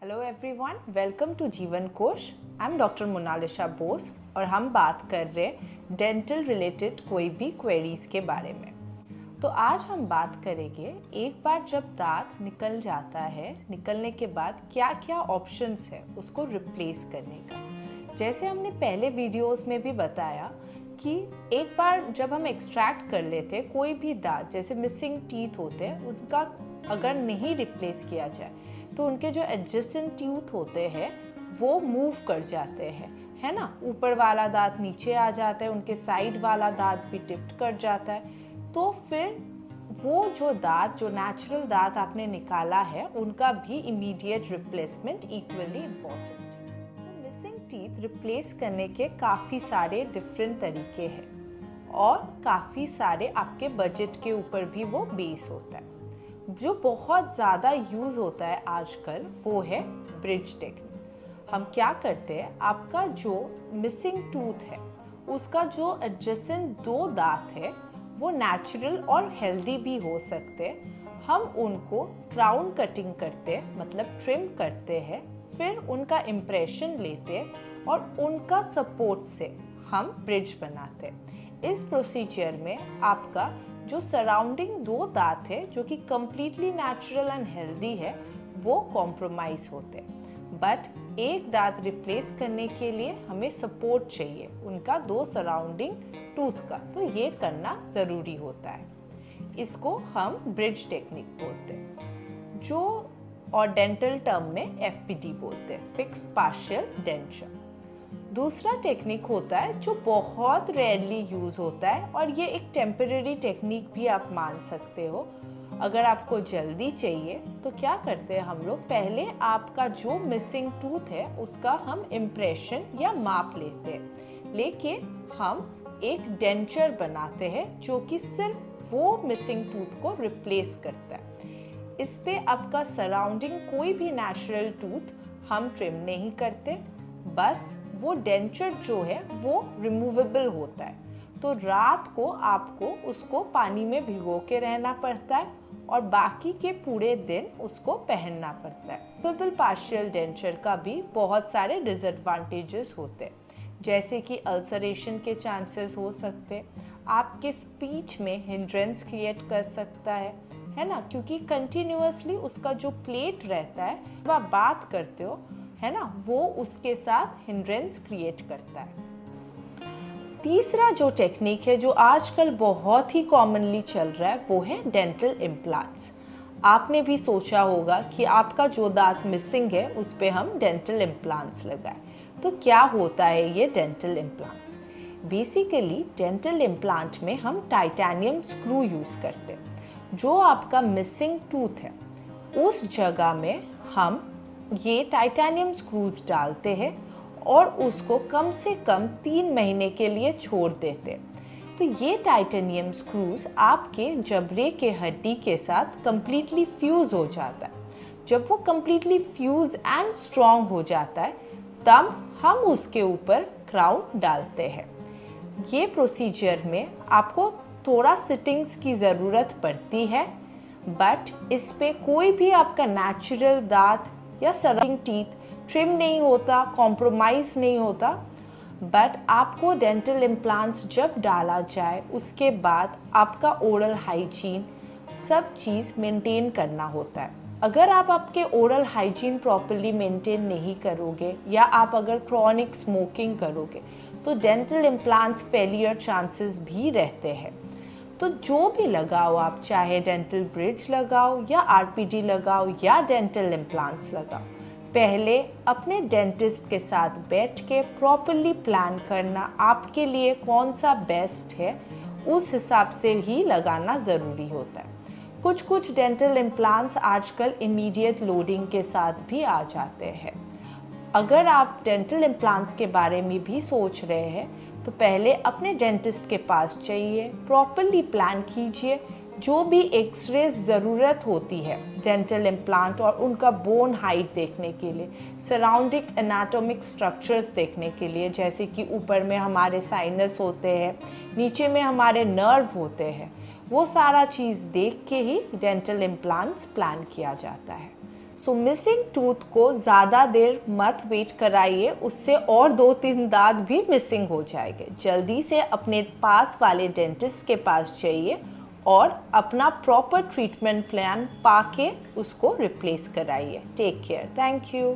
Hello everyone, welcome to Jeevan Kosh. I am doctor Monalisa Bose और हम बात कर रहे हैं डेंटल रिलेटेड कोई भी क्वेरीज के बारे में। तो आज हम बात करेंगे एक बार जब दांत निकल जाता है, निकलने के बाद क्या क्या ऑप्शंस है उसको रिप्लेस करने का। जैसे हमने पहले वीडियोस में भी बताया कि एक बार जब हम एक्सट्रैक्ट कर लेते कोई भी दांत, जैसे मिसिंग टीथ होते हैं, उनका अगर नहीं रिप्लेस किया जाए तो उनके जो एडजेसेंट टीथ होते हैं वो मूव कर जाते हैं, है ना। ऊपर वाला दांत नीचे आ जाता है, उनके साइड वाला दांत भी टिप्ट कर जाता है। तो फिर वो जो दांत, जो नेचुरल दांत आपने निकाला है, उनका भी इमीडिएट रिप्लेसमेंट इक्वली इम्पॉर्टेंट है। तो मिसिंग टीथ रिप्लेस करने के काफ़ी सारे डिफरेंट तरीके हैं और काफ़ी सारे आपके बजट के ऊपर भी वो बेस होता है। जो बहुत ज़्यादा यूज़ होता है आजकल वो है ब्रिज टेक्निक। हम क्या करते हैं, आपका जो मिसिंग टूथ है उसका जो एडजेसेंट दो दांत है वो नेचुरल और हेल्दी भी हो सकते हैं। हम उनको क्राउन कटिंग करते हैं, मतलब ट्रिम करते हैं, फिर उनका इम्प्रेशन लेते हैं और उनका सपोर्ट से हम ब्रिज बनाते हैं। इस प्रोसीजर में आपका जो सराउंडिंग दो दांत है जो कि कम्प्लीटली नेचुरल एंड हेल्दी है वो कॉम्प्रोमाइज होते हैं, बट एक दांत रिप्लेस करने के लिए हमें सपोर्ट चाहिए उनका दो सराउंडिंग टूथ का, तो ये करना ज़रूरी होता है। इसको हम ब्रिज टेक्निक बोलते हैं, जो और डेंटल टर्म में एफपीडी बोलते हैं, फिक्स्ड पार्शियल डेंचर। दूसरा टेक्निक होता है जो बहुत रेयरली यूज़ होता है और ये एक टेम्परेरी टेक्निक भी आप मान सकते हो। अगर आपको जल्दी चाहिए तो क्या करते हैं हम लोग, पहले आपका जो मिसिंग टूथ है उसका हम इम्प्रेशन या माप लेते हैं, लेके हम एक डेंचर बनाते हैं जो कि सिर्फ वो मिसिंग टूथ को रिप्लेस करता है। इस पे आपका सराउंडिंग कोई भी नेचुरल टूथ हम ट्रिम नहीं करते, बस वो डेंचर जो है वो रिमूवेबल होता है। तो रात को आपको उसको पानी में भिगो के रहना पड़ता है और बाकी के पूरे दिन उसको पहनना पड़ता है। रिमूवेबल पार्शियल डेंचर का भी बहुत सारे डिसएडवांटेजेस होते हैं, जैसे कि अल्सरेशन के चांसेस हो सकते हैं, आपके स्पीच में हिंड्रेंस क्रिएट कर सकता है ना, क्योंकि कंटिन्यूअसली उसका जो प्लेट रहता है जब आप बात करते हो, है ना, वो उसके साथ हिंड्रेंस क्रिएट करता है। तीसरा जो टेक्निक है जो आजकल बहुत ही कॉमनली चल रहा है वो है डेंटल इम्प्लांट्स। आपने भी सोचा होगा कि आपका जो दांत मिसिंग है उस पे हम डेंटल इम्प्लांट्स लगाएं। तो क्या होता है ये dental implants? Basically dental implant में हम टाइटेनियम स्क्रू यूज़ करते हैं। जो आपका मिसिंग टूथ है उस जगह में हम ये टाइटेनियम स्क्रूज डालते हैं और उसको कम से कम 3 महीने के लिए छोड़ देते हैं। तो ये टाइटेनियम स्क्रूज आपके जबड़े के हड्डी के साथ कंप्लीटली फ्यूज़ हो जाता है। जब वो कंप्लीटली फ्यूज़ एंड स्ट्रॉन्ग हो जाता है तब हम उसके ऊपर क्राउन डालते हैं। ये प्रोसीजर में आपको थोड़ा सिटिंग्स की ज़रूरत पड़ती है, बट इस पे कोई भी आपका नेचुरल दांत या सराउंडिंग टीथ ट्रिम नहीं होता, कॉम्प्रोमाइज़ नहीं होता। बट आपको डेंटल इम्प्लांट्स जब डाला जाए उसके बाद आपका ओरल हाइजीन सब चीज़ मेंटेन करना होता है। अगर आप आपके ओरल हाइजीन प्रॉपर्ली मेंटेन नहीं करोगे या आप अगर क्रॉनिक स्मोकिंग करोगे तो डेंटल इम्प्लांट्स फेलियर चांसेस भी रहते हैं। तो जो भी लगाओ आप, चाहे डेंटल ब्रिज लगाओ या आरपीडी लगाओ या डेंटल इम्प्लांट्स लगाओ, पहले अपने डेंटिस्ट के साथ बैठ के प्रॉपर्ली प्लान करना आपके लिए कौन सा बेस्ट है, उस हिसाब से ही लगाना ज़रूरी होता है। कुछ डेंटल इम्प्लांट्स आजकल इमीडिएट लोडिंग के साथ भी आ जाते हैं। अगर आप डेंटल इम्प्लांट्स के बारे में भी सोच रहे हैं तो पहले अपने डेंटिस्ट के पास जाइए, प्रॉपर्ली प्लान कीजिए। जो भी एक्सरेज ज़रूरत होती है डेंटल इम्प्लांट और उनका बोन हाइट देखने के लिए, सराउंडिंग एनाटॉमिक स्ट्रक्चर्स देखने के लिए, जैसे कि ऊपर में हमारे साइनस होते हैं, नीचे में हमारे नर्व होते हैं, वो सारा चीज़ देख के ही डेंटल इम्प्लांट्स प्लान किया जाता है। सो मिसिंग टूथ को ज़्यादा देर मत वेट कराइए, उससे और 2-3 दांत भी मिसिंग हो जाएंगे। जल्दी से अपने पास वाले डेंटिस्ट के पास जाइए और अपना प्रॉपर ट्रीटमेंट प्लान पाके उसको रिप्लेस कराइए। Take care. Thank you.